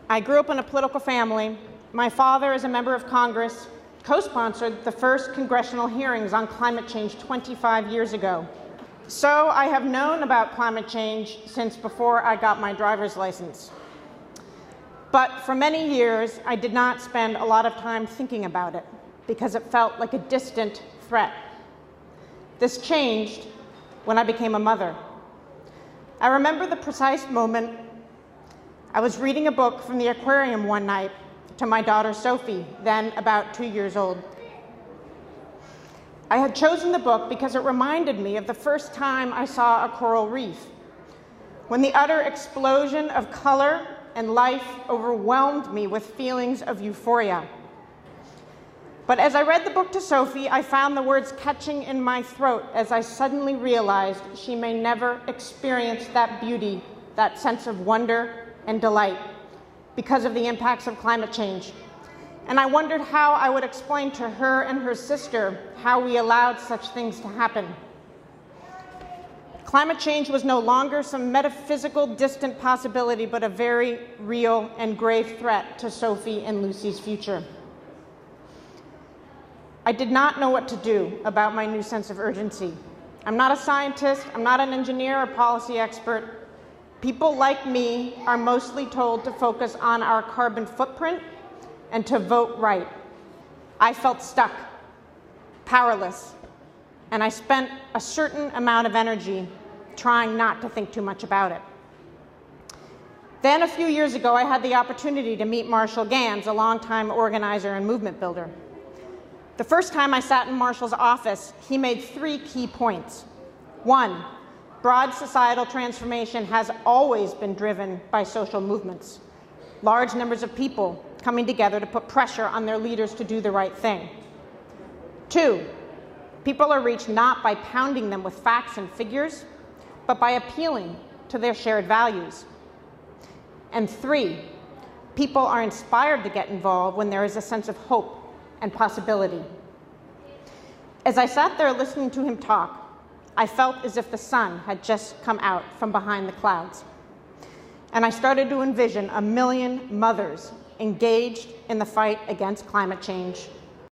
I grew up in a political family. My father, as a member of Congress, co-sponsored the first congressional hearings on climate change 25 years ago. So I have known about climate change since before I got my driver's license. But for many years, I did not spend a lot of time thinking about it because it felt like a distant threat. This changed when I became a mother. I remember the precise moment I was reading a book from the aquarium one night to my daughter Sophie, then about 2 years old. I had chosen the book because it reminded me of the first time I saw a coral reef, when the utter explosion of color and life overwhelmed me with feelings of euphoria. But as I read the book to Sophie, I found the words catching in my throat as I suddenly realized she may never experience that beauty, that sense of wonder and delight because of the impacts of climate change. And I wondered how I would explain to her and her sister how we allowed such things to happen. Climate change was no longer some metaphysical, distant possibility, but a very real and grave threat to Sophie and Lucy's future. I did not know what to do about my new sense of urgency. I'm not a scientist, I'm not an engineer or policy expert. People like me are mostly told to focus on our carbon footprint and to vote right. I felt stuck, powerless, and I spent a certain amount of energy trying not to think too much about it. Then a few years ago, I had the opportunity to meet Marshall Gans, a longtime organizer and movement builder. The first time I sat in Marshall's office, he made 3 key points. 1, broad societal transformation has always been driven by social movements, large numbers of people coming together to put pressure on their leaders to do the right thing. 2, people are reached not by pounding them with facts and figures, but by appealing to their shared values. And 3, people are inspired to get involved when there is a sense of hope and possibility. As I sat there listening to him talk, I felt as if the sun had just come out from behind the clouds. And I started to envision 1 million mothers engaged in the fight against climate change,